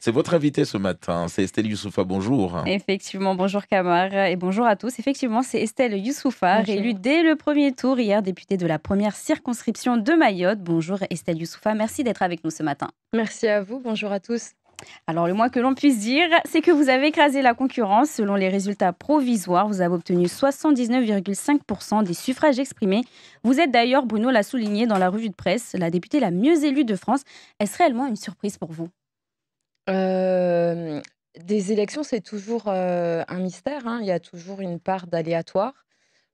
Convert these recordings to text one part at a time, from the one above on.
C'est votre invité ce matin, c'est Estelle Youssoufa, bonjour. Effectivement, bonjour Kamar et bonjour à tous. Effectivement, c'est Estelle Youssoufa, réélue Bonjour. dès le premier tour hier, députée de la première circonscription de Mayotte. Bonjour Estelle Youssoufa, merci d'être avec nous ce matin. Merci à vous, bonjour à tous. Alors le moins que l'on puisse dire, c'est que vous avez écrasé la concurrence. Selon les résultats provisoires, vous avez obtenu 79,5% des suffrages exprimés. Vous êtes d'ailleurs, Bruno l'a souligné dans la revue de presse, la députée la mieux élue de France. Est-ce réellement une surprise pour vous? Hem, des élections, c'est toujours, un mystère, hein. Il y a toujours une part d'aléatoire.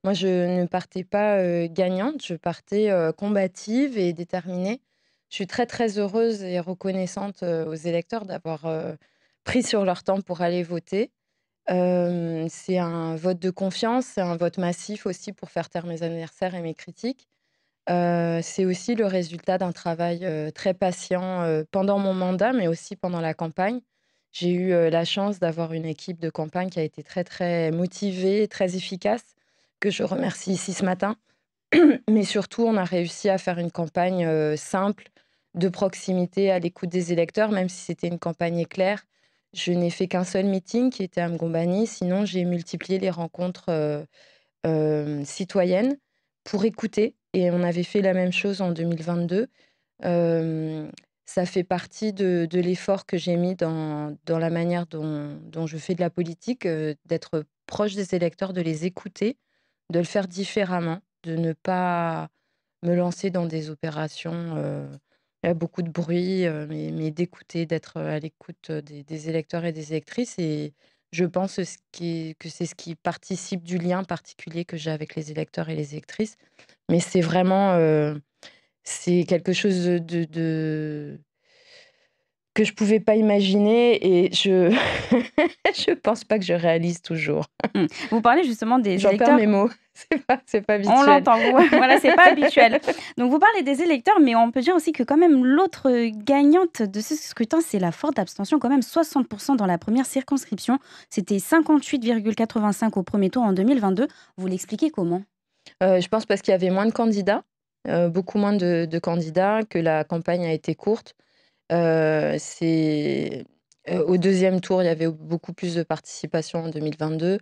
Moi, je ne partais pas, gagnante, je partais, combative et déterminée. Je suis très, très heureuse et reconnaissante, aux électeurs d'avoir, pris sur leur temps pour aller voter. C'est un vote de confiance, c'est un vote massif aussi pour faire taire mes adversaires et mes critiques. C'est aussi le résultat d'un travail, très patient, pendant mon mandat, mais aussi pendant la campagne. J'ai eu, la chance d'avoir une équipe de campagne qui a été très, très motivée, très efficace, que je remercie ici ce matin. Mais surtout, on a réussi à faire une campagne, simple, de proximité, à l'écoute des électeurs, même si c'était une campagne éclair. Je n'ai fait qu'un seul meeting qui était à Mgombani, sinon j'ai multiplié les rencontres, citoyennes pour écouter et on avait fait la même chose en 2022. Hem, Ça fait partie de l'effort que j'ai mis dans la manière dont je fais de la politique, d'être proche des électeurs, de les écouter, de le faire différemment, de ne pas me lancer dans des opérations, il y a beaucoup de bruit, mais d'écouter, d'être, à l'écoute, des électeurs et des électrices et je pense que c'est ce qui participe du lien particulier que j'ai avec les électeurs et les électrices. Mais c'est vraiment, c'est quelque chose de que je pouvais pas imaginer et je je pense pas que je réalise toujours. Mmh. Vous parlez justement des J'en perds électeurs. mes mots, c'est pas On habituel. l'entend, voilà, c'est pas habituel. Donc vous parlez des électeurs, mais on peut dire aussi que quand même l'autre, gagnante de ce scrutin, c'est la forte abstention, quand même 60% dans la première circonscription. C'était 58,85 au premier tour en 2022. Vous l'expliquez comment? Je pense parce qu'il y avait moins de candidats, beaucoup moins de candidats, que la campagne a été courte. C'est Au deuxième tour, il y avait beaucoup plus de participation en 2022.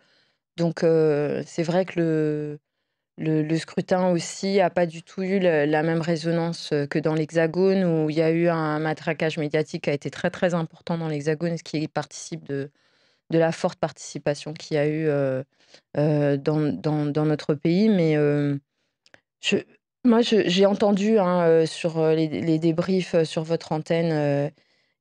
Donc c'est vrai que le scrutin aussi a pas du tout eu la même résonance, que dans l'Hexagone où il y a eu un matraquage médiatique qui a été très, très important dans l'Hexagone, ce qui participe de la forte participation qu'il y a eu, dans notre pays. Mais je moi, j'ai entendu, hein, sur, les débriefs, sur votre antenne,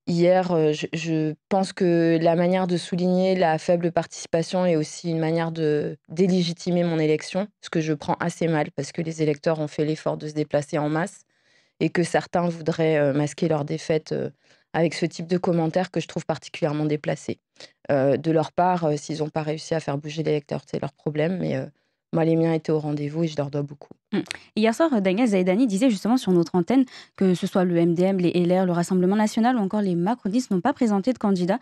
hier, je pense que la manière de souligner la faible participation est aussi une manière de délégitimer mon élection, ce que je prends assez mal parce que les électeurs ont fait l'effort de se déplacer en masse et que certains voudraient, masquer leur défaite, avec ce type de commentaires que je trouve particulièrement déplacés. De leur part, s'ils n'ont pas réussi à faire bouger l'électeur, c'est leur problème, mais moi les miens étaient au rendez-vous et je leur dois beaucoup. Mmh. Hier soir, Daniel Zaïdani disait justement sur notre antenne que ce soit le MDM, les LR, le Rassemblement national ou encore les macronistes n'ont pas présenté de candidat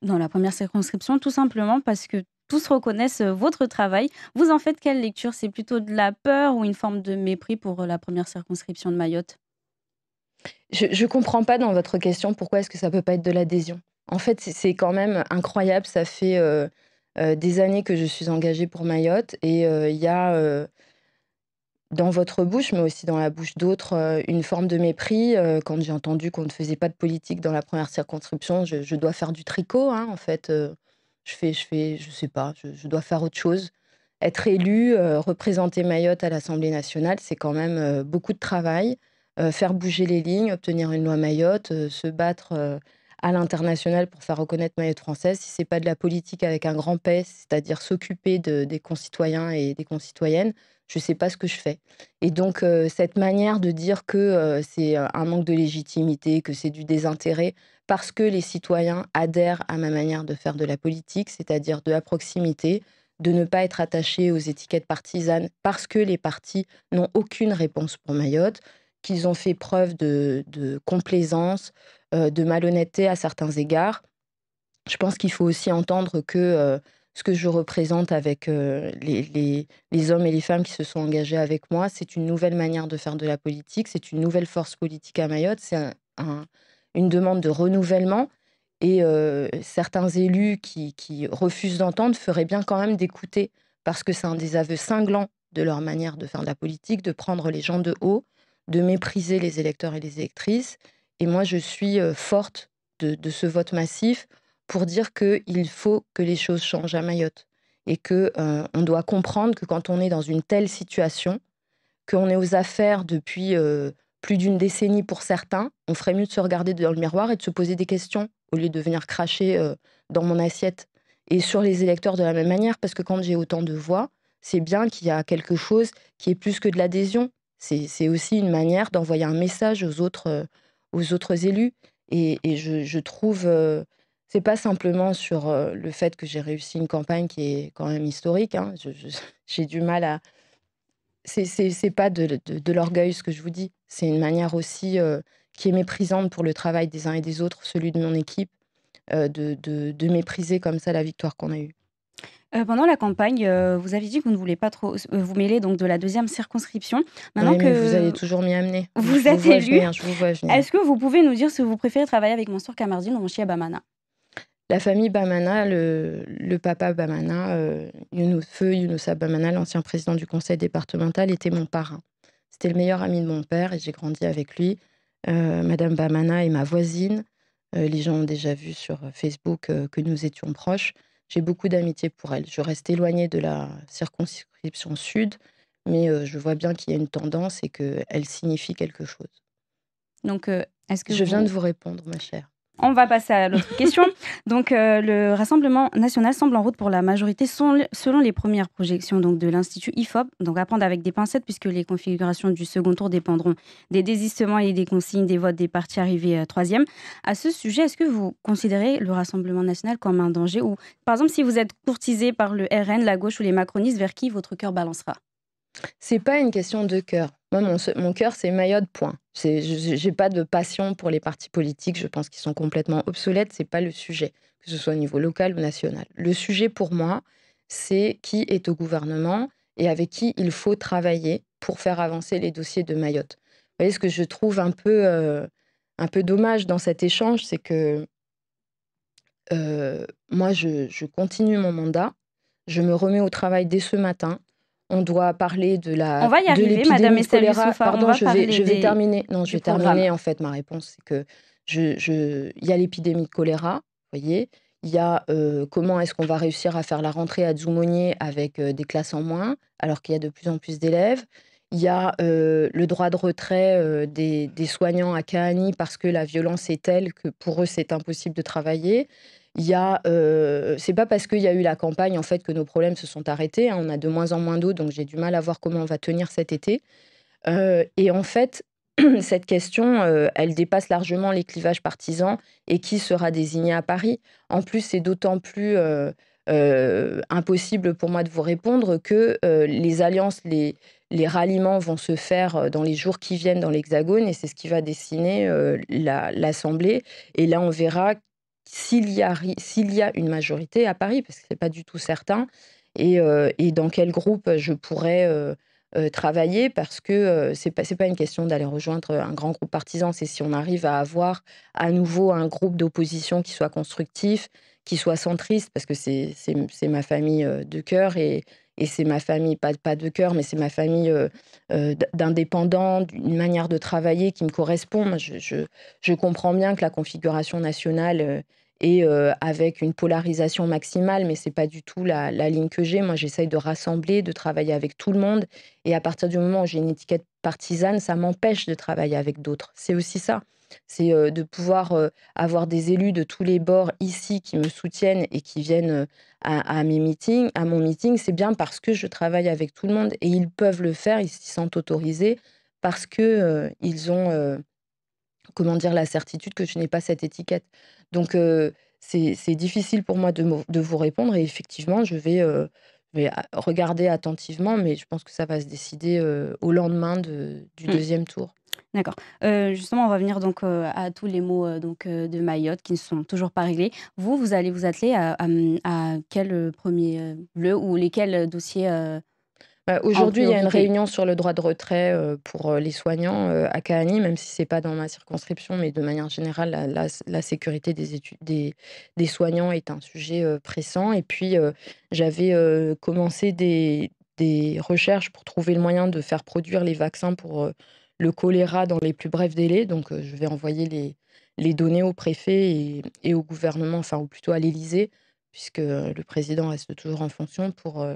dans la première circonscription, tout simplement parce que tous reconnaissent, votre travail. Vous en faites quelle lecture? C'est plutôt de la peur ou une forme de mépris pour, la première circonscription de Mayotte? Je comprends pas dans votre question pourquoi est-ce que ça peut pas être de l'adhésion? En fait, c'est quand même incroyable, ça fait, des années que je suis engagée pour Mayotte et il y a, dans votre bouche, mais aussi dans la bouche d'autres, une forme de mépris, quand j'ai entendu qu'on ne faisait pas de politique dans la première circonscription. Je dois faire du tricot, hein, en fait, je sais pas, je dois faire autre chose. Être élue, représenter Mayotte à l'Assemblée nationale, c'est quand même, beaucoup de travail. Faire bouger les lignes, obtenir une loi Mayotte, se battre, à l'international pour faire reconnaître Mayotte française. Si c'est pas de la politique avec un grand P, c'est-à-dire s'occuper des concitoyens et des concitoyennes, je sais pas ce que je fais. Et donc cette manière de dire que, c'est, un manque de légitimité, que c'est du désintérêt, parce que les citoyens adhèrent à ma manière de faire de la politique, c'est-à-dire de la proximité, de ne pas être attachés aux étiquettes partisanes, parce que les partis n'ont aucune réponse pour Mayotte, qu'ils ont fait preuve de complaisance, de malhonnêteté à certains égards. Je pense qu'il faut aussi entendre que, ce que je représente avec, les hommes et les femmes qui se sont engagés avec moi, c'est une nouvelle manière de faire de la politique, c'est une nouvelle force politique à Mayotte, c'est une demande de renouvellement Et certains élus qui refusent d'entendre feraient bien quand même d'écouter, parce que c'est un des aveux cinglants de leur manière de faire de la politique, de prendre les gens de haut, de mépriser les électeurs et les électrices. Et moi, je suis forte de ce vote massif pour dire qu'il faut que les choses changent à Mayotte. Et qu'on doit comprendre que quand on est dans une telle situation, qu'on est aux affaires depuis plus d'une décennie pour certains, on ferait mieux de se regarder dans le miroir et de se poser des questions au lieu de venir cracher dans mon assiette. Et sur les électeurs de la même manière, parce que quand j'ai autant de voix, c'est bien qu'il y a quelque chose qui est plus que de l'adhésion. C'est aussi une manière d'envoyer un message aux autres élus. Et je trouve, c'est pas simplement sur le fait que j'ai réussi une campagne qui est quand même historique. Hein. J'ai du mal à, c'est pas de l'orgueil ce que je vous dis. C'est une manière aussi qui est méprisante pour le travail des uns et des autres, celui de mon équipe, de mépriser comme ça la victoire qu'on a eue. Pendant la campagne, vous avez dit que vous ne voulez pas trop vous mêler donc de la deuxième circonscription. Maintenant Oui, mais vous allez que toujours m'y amener. vous Je vous êtes vois élu, venir, je vous vois venir. est-ce que vous pouvez nous dire si vous préférez travailler avec Mansour Kamardine ou Mouchia Bamana? La famille Bamana, le papa Bamana, feu Younoussa Bamana, l'ancien président du conseil départemental, était mon parrain. C'était le meilleur ami de mon père et j'ai grandi avec lui. Madame Bamana est ma voisine. Les gens ont déjà vu sur Facebook que nous étions proches. J'ai beaucoup d'amitié pour elle. Je reste éloignée de la circonscription sud, mais je vois bien qu'il y a une tendance et qu'elle signifie quelque chose. Donc, est-ce que Je viens de vous... vous répondre, ma chère. On va passer à l'autre question. Donc, le Rassemblement national semble en route pour la majorité selon les premières projections donc, de l'Institut IFOP. Donc, à prendre avec des pincettes puisque les configurations du second tour dépendront des désistements et des consignes des votes des partis arrivés troisième. À ce sujet, est-ce que vous considérez le Rassemblement national comme un danger ou, par exemple, si vous êtes courtisé par le RN, la gauche ou les macronistes, vers qui votre cœur balancera? C'est pas une question de cœur. Moi, mon cœur, c'est Mayotte, point. J'ai pas de passion pour les partis politiques. Je pense qu'ils sont complètement obsolètes. C'est pas le sujet, que ce soit au niveau local ou national. Le sujet, pour moi, c'est qui est au gouvernement et avec qui il faut travailler pour faire avancer les dossiers de Mayotte. Vous voyez, ce que je trouve un peu dommage dans cet échange, c'est que moi, je continue mon mandat. Je me remets au travail dès ce matin. On doit parler de On va y arriver, Madame l'épidémie de Estelle choléra. Youssoufa. On Pardon, va je vais parler terminer. Non, je du vais programme. terminer, en fait, ma réponse. C'est que il y a l'épidémie de choléra, vous voyez. Il y a comment est-ce qu'on va réussir à faire la rentrée à Dzoumogné avec des classes en moins, alors qu'il y a de plus en plus d'élèves. Il y a le droit de retrait des soignants à Kahani parce que la violence est telle que pour eux, c'est impossible de travailler. Il y a, c'est pas parce qu'il y a eu la campagne en fait que nos problèmes se sont arrêtés. Hein. On a de moins en moins d'eau, donc j'ai du mal à voir comment on va tenir cet été. Et en fait, cette question, elle dépasse largement les clivages partisans et qui sera désigné à Paris. En plus, c'est d'autant plus impossible pour moi de vous répondre que les alliances, les ralliements vont se faire dans les jours qui viennent dans l'Hexagone et c'est ce qui va dessiner l'Assemblée. Et là, on verra s'il y a une majorité à Paris, parce que ce n'est pas du tout certain, et dans quel groupe je pourrais travailler, parce que c'est pas une question d'aller rejoindre un grand groupe partisan, c'est si on arrive à avoir à nouveau un groupe d'opposition qui soit constructif, qui soit centriste, parce que c'est ma famille de cœur, et c'est ma famille, pas de cœur, mais c'est ma famille d'indépendants, d'une manière de travailler qui me correspond. Moi, je comprends bien que la configuration nationale est avec une polarisation maximale, mais c'est pas du tout la ligne que j'ai. Moi, j'essaye de rassembler, de travailler avec tout le monde, et à partir du moment où j'ai une étiquette partisane, ça m'empêche de travailler avec d'autres. C'est aussi ça. C'est de pouvoir avoir des élus de tous les bords ici qui me soutiennent et qui viennent à mes meetings, à mon meeting. C'est bien parce que je travaille avec tout le monde et ils peuvent le faire, ils s'y sentent autorisés parce que ils ont comment dire, la certitude que je n'ai pas cette étiquette. Donc c'est difficile pour moi de vous répondre et effectivement, je vais regarder attentivement, mais je pense que ça va se décider au lendemain du Hmm. deuxième tour. D'accord. Justement, on va venir donc à tous les mots de Mayotte qui ne sont toujours pas réglés. Vous allez vous atteler à quel premier ou lesquels dossiers en Aujourd'hui, il y a une priorité? réunion sur le droit de retrait, pour, les soignants, à Cahagni, même si c'est pas dans ma circonscription, mais de manière générale, la sécurité des soignants est un sujet, pressant et puis, j'avais, commencé des recherches pour trouver le moyen de faire produire les vaccins pour, le choléra dans les plus brefs délais. Donc, je vais envoyer les données au préfet et au gouvernement, enfin, ou plutôt à l'Élysée, puisque, le président reste toujours en fonction pour,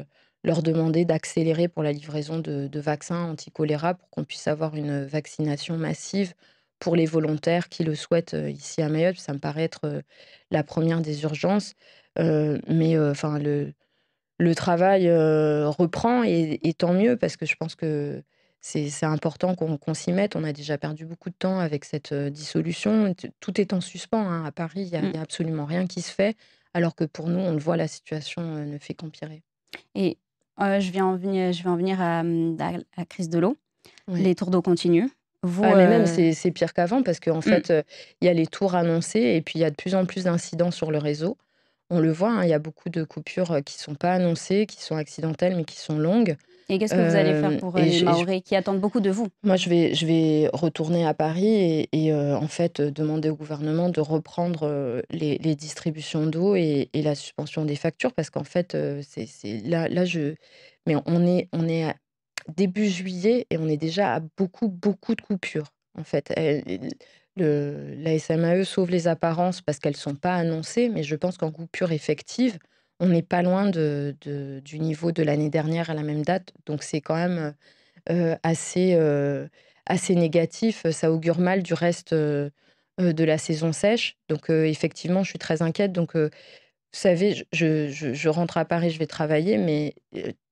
leur demander d'accélérer pour la livraison de vaccins anti-choléra pour qu'on puisse avoir une vaccination massive pour les volontaires qui le souhaitent, ici à Mayotte. Ça me paraît être, la première des urgences, mais enfin le travail, reprend et tant mieux parce que je pense que c'est important qu'on s'y mette. On a déjà perdu beaucoup de temps avec cette, dissolution. Tout est en suspens, hein. À Paris, il y a Mmh. absolument rien qui se fait, alors que pour nous, on le voit, la situation, ne fait qu'empirer. Et je vais en venir à la crise de l'eau. Ouais. Les tours d'eau continuent. Vous, Ah mais même c'est pire qu'avant parce qu'en mmh, fait, il y a les tours annoncés et puis il y a de plus en plus d'incidents sur le réseau. On le voit, hein, il y a beaucoup de coupures, qui sont pas annoncées, qui sont accidentelles, mais qui sont longues. et qu'est-ce que vous allez faire pour, Et les Mahorais qui attendent beaucoup de vous? moi je vais retourner à Paris et en fait, demander au gouvernement de reprendre, les distributions d'eau et la suspension des factures parce qu'en fait, c'est là je mais on est à début juillet et on est déjà à beaucoup, beaucoup de coupures, en fait. La SMAE sauve les apparences parce qu'elles ne sont pas annoncées, mais je pense qu'en coupure effective, on n'est pas loin du niveau de l'année dernière à la même date. Donc c'est quand même, assez négatif. Ça augure mal du reste, de la saison sèche. Donc effectivement, je suis très inquiète. Donc vous savez, je rentre à Paris, je vais travailler, mais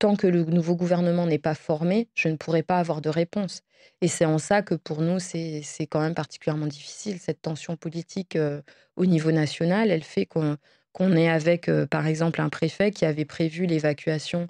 tant que le nouveau gouvernement n'est pas formé, je ne pourrai pas avoir de réponse. Et c'est en ça que pour nous, c'est quand même particulièrement difficile. Cette tension politique, au niveau national, elle fait qu'on est avec, par exemple, un préfet qui avait prévu l'évacuation,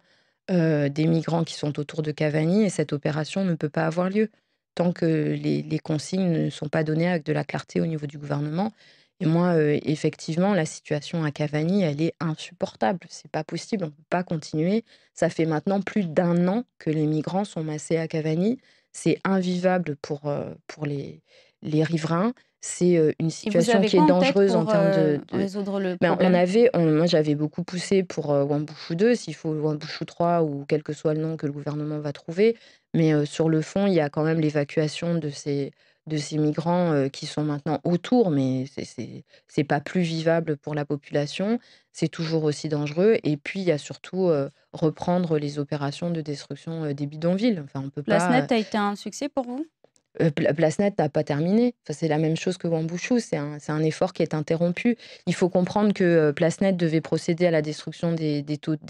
des migrants qui sont autour de Cavani et cette opération ne peut pas avoir lieu tant que les consignes ne sont pas données avec de la clarté au niveau du gouvernement. Et moi, effectivement, la situation à Cavani, elle est insupportable. C'est pas possible, on peut pas continuer. Ça fait maintenant plus d'1 an que les migrants sont massés à Cavani. C'est invivable pour les riverains. C'est, une Et vous situation avez qui est quoi en tête dangereuse en pour, termes de résoudre le ben, problème? moi j'avais beaucoup poussé pour, Wuambushu 2, s'il faut Wuambushu 3 ou quel que soit le nom que le gouvernement va trouver. Mais, sur le fond, il y a quand même l'évacuation de ces migrants, qui sont maintenant autour, mais c'est pas plus vivable pour la population. C'est toujours aussi dangereux et puis il y a surtout, reprendre les opérations de destruction, des bidonvilles. Enfin on peut pas, PlaceNet a été un succès pour vous? Placenet n'a pas terminé. Enfin, c'est la même chose que Wambushu, c'est un effort qui est interrompu. Il faut comprendre que, Placenet devait procéder à la destruction des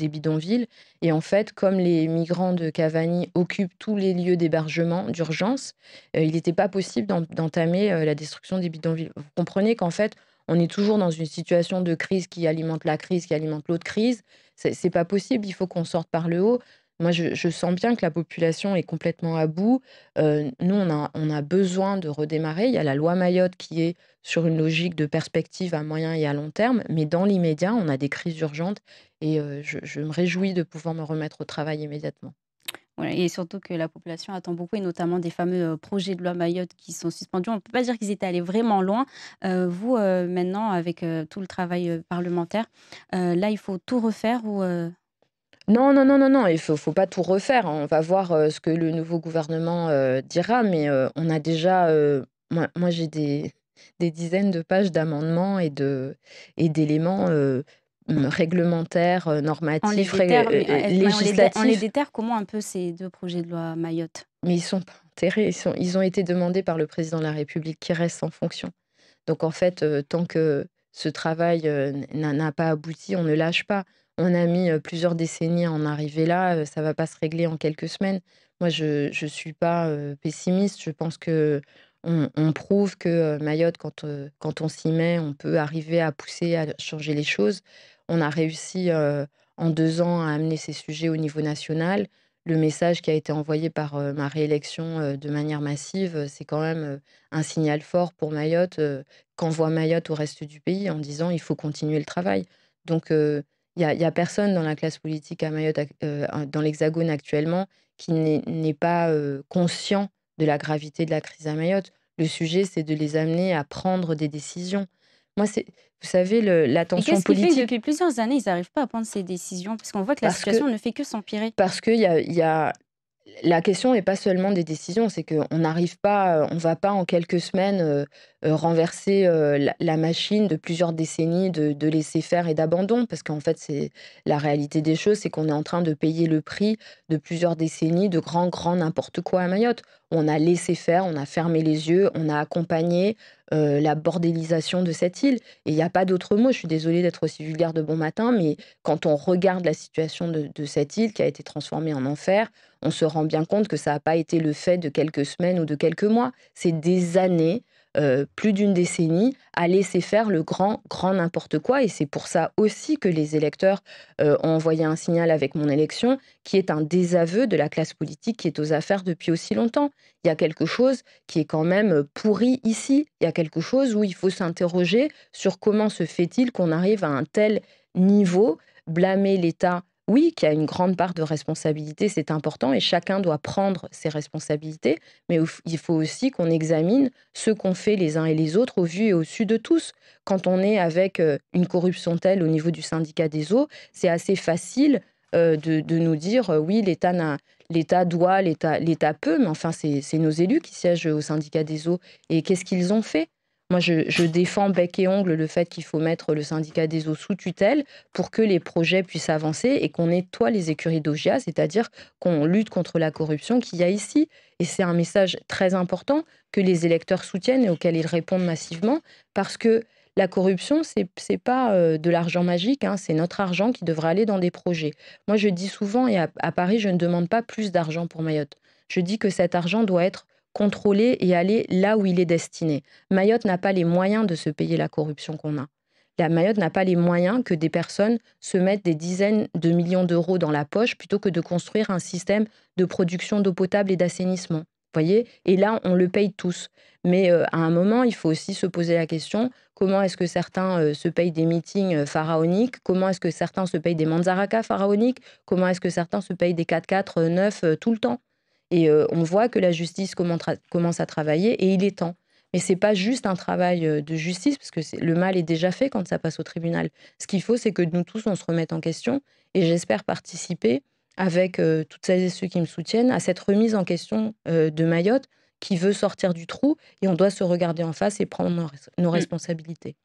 bidonvilles et en fait, comme les migrants de Cavani occupent tous les lieux d'hébergement d'urgence, il n'était pas possible d'entamer, la destruction des bidonvilles. Vous comprenez qu'en fait, on est toujours dans une situation de crise qui alimente la crise, qui alimente l'autre crise. C'est pas possible, il faut qu'on sorte par le haut. Moi, je sens bien que la population est complètement à bout. Nous, on a besoin de redémarrer. Il y a la loi Mayotte qui est sur une logique de perspective à moyen et à long terme, mais dans l'immédiat, on a des crises urgentes et je me réjouis de pouvoir me remettre au travail immédiatement. Voilà, et surtout que la population attend beaucoup et notamment des fameux, projets de loi Mayotte qui sont suspendus. On ne peut pas dire qu'ils étaient allés vraiment loin. Vous, maintenant avec, tout le travail, parlementaire, là, il faut tout refaire ou Non, non, non, non, non, il faut pas tout refaire, hein. On va voir, ce que le nouveau gouvernement, dira, mais on a déjà, moi j'ai des dizaines de pages d'amendements et d'éléments, réglementaires, on les normatifs, déterre, mais on les législatifs. déterre comment un peu ces 2 projets de loi Mayotte? Mais ils sont pas enterrés, ils ont été demandés par le président de la République qui reste en fonction. Donc en fait, tant que ce travail, n'a pas abouti, on ne lâche pas. On a mis, plusieurs décennies à en arriver là, ça va pas se régler en quelques semaines. Moi je suis pas, pessimiste, je pense qu'on prouve que, Mayotte quand on s'y met, on peut arriver à pousser à changer les choses. On a réussi, en 2 ans à amener ces sujets au niveau national. Le message qui a été envoyé par, ma réélection, de manière massive, c'est quand même, un signal fort pour Mayotte, qu'envoie Mayotte au reste du pays en disant: «Il faut continuer le travail». Donc y a personne dans la classe politique à Mayotte, dans l'Hexagone actuellement, qui n'est pas conscient de la gravité de la crise à Mayotte. Le sujet, c'est de les amener à prendre des décisions. Moi, vous savez, la Et tension qu'est-ce qui fait que politique, depuis plusieurs années, ils n'arrivent pas à prendre ces décisions? Parce qu'on voit que la parce que situation ne fait que s'empirer. parce qu'il y a la question n'est pas seulement des décisions, c'est qu'on n'arrive pas, on va pas en quelques semaines renverser la machine de plusieurs décennies de laisser-faire et d'abandon, parce qu'en fait, c'est la réalité des choses, c'est qu'on est en train de payer le prix de plusieurs décennies de grand n'importe quoi à Mayotte. On a laissé faire, on a fermé les yeux, on a accompagné la bordélisation de cette île. Et il n'y a pas d'autre mot, je suis désolée d'être aussi vulgaire de bon matin, mais quand on regarde la situation de cette île qui a été transformée en enfer, on se rend bien compte que ça n'a pas été le fait de quelques semaines ou de quelques mois. C'est des années, plus d'une décennie, à laisser faire le grand n'importe quoi. Et c'est pour ça aussi que les électeurs ont envoyé un signal avec mon élection, qui est un désaveu de la classe politique qui est aux affaires depuis aussi longtemps. Il y a quelque chose qui est quand même pourri ici. Il y a quelque chose où il faut s'interroger sur comment se fait-il qu'on arrive à un tel niveau, blâmer l'État. Oui, qui a une grande part de responsabilité, c'est important, et chacun doit prendre ses responsabilités, mais il faut aussi qu'on examine ce qu'ont fait les uns et les autres au vu et au su de tous. Quand on est avec une corruption telle au niveau du syndicat des eaux, c'est assez facile de nous dire oui, l'État doit, l'État peut, mais enfin, c'est nos élus qui siègent au syndicat des eaux. Et qu'est-ce qu'ils ont fait? Moi, je défends bec et ongle le fait qu'il faut mettre le syndicat des eaux sous tutelle pour que les projets puissent avancer et qu'on nettoie les écuries d'Augia, c'est-à-dire qu'on lutte contre la corruption qu'il y a ici. Et c'est un message très important que les électeurs soutiennent et auquel ils répondent massivement, parce que la corruption, c'est pas de l'argent magique, hein, c'est notre argent qui devrait aller dans des projets. Moi, je dis souvent, et à Paris, je ne demande pas plus d'argent pour Mayotte. Je dis que cet argent doit être contrôlé et aller là où il est destiné. Mayotte n'a pas les moyens de se payer la corruption qu'on a. La Mayotte n'a pas les moyens que des personnes se mettent des dizaines de millions d'euros dans la poche plutôt que de construire un système de production d'eau potable et d'assainissement. Voyez? Et là, on le paye tous. Mais à un moment, il faut aussi se poser la question, comment est-ce que certains se payent des meetings pharaoniques? Comment est-ce que certains se payent des manzarakas pharaoniques? Comment est-ce que certains se payent des 4x4 neufs tout le temps? Et on voit que la justice commence à travailler, et il est temps. Mais c'est pas juste un travail de justice, parce que le mal est déjà fait quand ça passe au tribunal. Ce qu'il faut, c'est que nous tous, on se remette en question, et j'espère participer avec toutes celles et ceux qui me soutiennent à cette remise en question de Mayotte, qui veut sortir du trou, et on doit se regarder en face et prendre nos responsabilités.